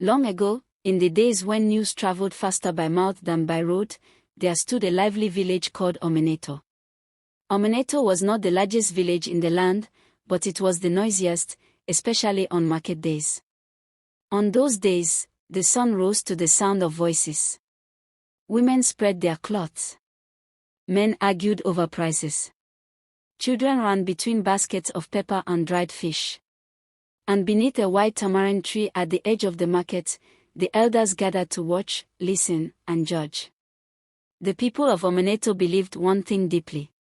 Long ago, in the days when news traveled faster by mouth than by road, there stood a lively village called Amanato. Amanato was not the largest village in the land, but it was the noisiest, especially on market days. On those days, the sun rose to the sound of voices. Women spread their cloths. Men argued over prices. Children ran between baskets of pepper and dried fish. And beneath a white tamarind tree at the edge of the market, the elders gathered to watch, listen, and judge. The people of Amanato believed one thing deeply.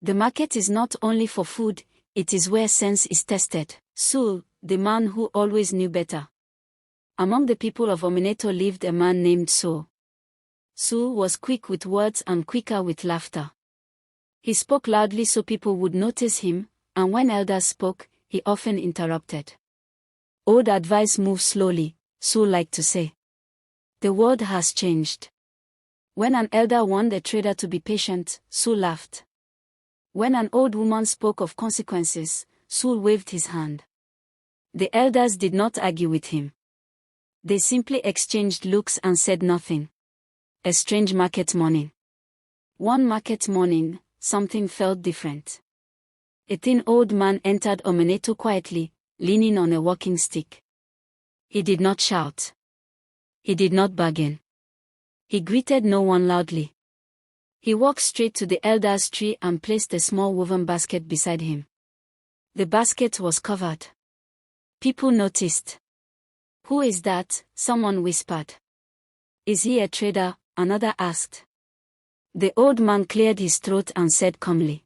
The market is not only for food, it is where sense is tested. Sul, the man who always knew better. Among the people of Amanato lived a man named Sul. Sul was quick with words and quicker with laughter. He spoke loudly so people would notice him, and when elders spoke, he often interrupted. Old advice moves slowly, Sul liked to say. The world has changed. When an elder warned a trader to be patient, Sul laughed. When an old woman spoke of consequences, Sul waved his hand. The elders did not argue with him. They simply exchanged looks and said nothing. A strange market morning. One market morning, something felt different. A thin old man entered Amanato quietly, leaning on a walking stick. He did not shout. He did not bargain. He greeted no one loudly. He walked straight to the elder's tree and placed a small woven basket beside him. The basket was covered. People noticed. "Who is that?" someone whispered. "Is he a trader?" another asked. The old man cleared his throat and said calmly,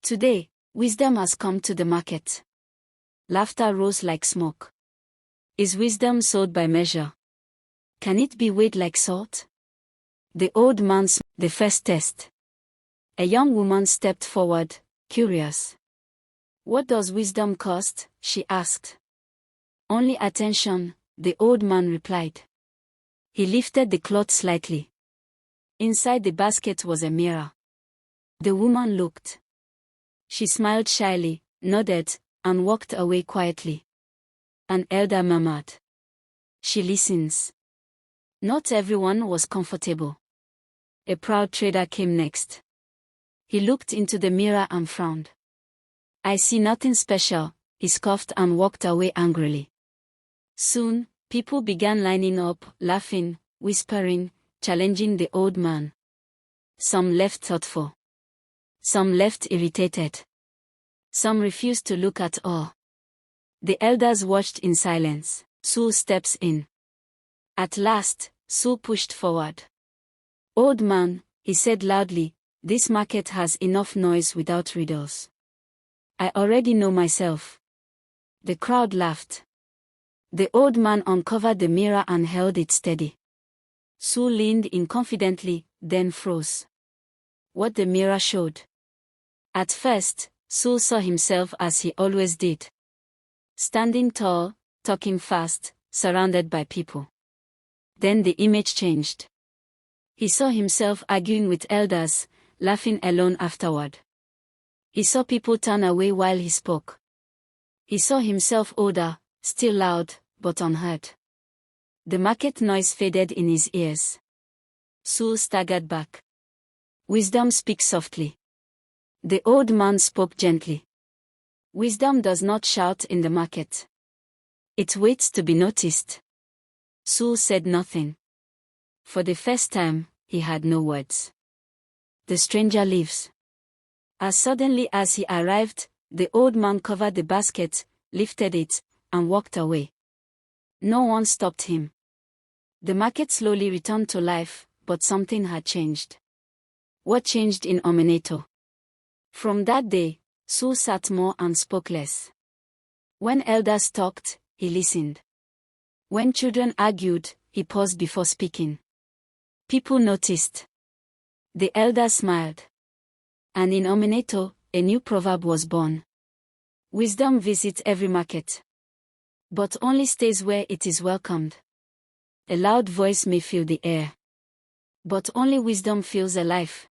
"Today, wisdom has come to the market." Laughter rose like smoke. Is wisdom sold by measure? Can it be weighed like salt? The old man smiled. The first test. A young woman stepped forward, curious. "What does wisdom cost?" she asked. "Only attention," the old man replied. He lifted the cloth slightly. Inside the basket was a mirror. The woman looked. She smiled shyly, nodded, and walked away quietly. An elder murmured, "She listens." Not everyone was comfortable. A proud trader came next. He looked into the mirror and frowned. "I see nothing special," he scoffed and walked away angrily. Soon, people began lining up, laughing, whispering, challenging the old man. Some left thoughtful. Some left irritated. Some refused to look at all. The elders watched in silence. Sul steps in. At last, Sul pushed forward. "Old man," he said loudly, "this market has enough noise without riddles. I already know myself." The crowd laughed. The old man uncovered the mirror and held it steady. Sul leaned in confidently, then froze. What the mirror showed. At first, Sul saw himself as he always did. Standing tall, talking fast, surrounded by people. Then the image changed. He saw himself arguing with elders, laughing alone afterward. He saw people turn away while he spoke. He saw himself older, still loud, but unheard. The market noise faded in his ears. Sul staggered back. Wisdom speaks softly. The old man spoke gently. Wisdom does not shout in the market. It waits to be noticed. Sul said nothing. For the first time, he had no words. The stranger leaves. As suddenly as he arrived, the old man covered the basket, lifted it, and walked away. No one stopped him. The market slowly returned to life, but something had changed. What changed in Amanato? From that day, Sul sat more and spoke less. When elders talked, he listened. When children argued, he paused before speaking. People noticed. The elders smiled. And in Amanato, a new proverb was born. Wisdom visits every market, but only stays where it is welcomed. A loud voice may fill the air, but only wisdom feels alive.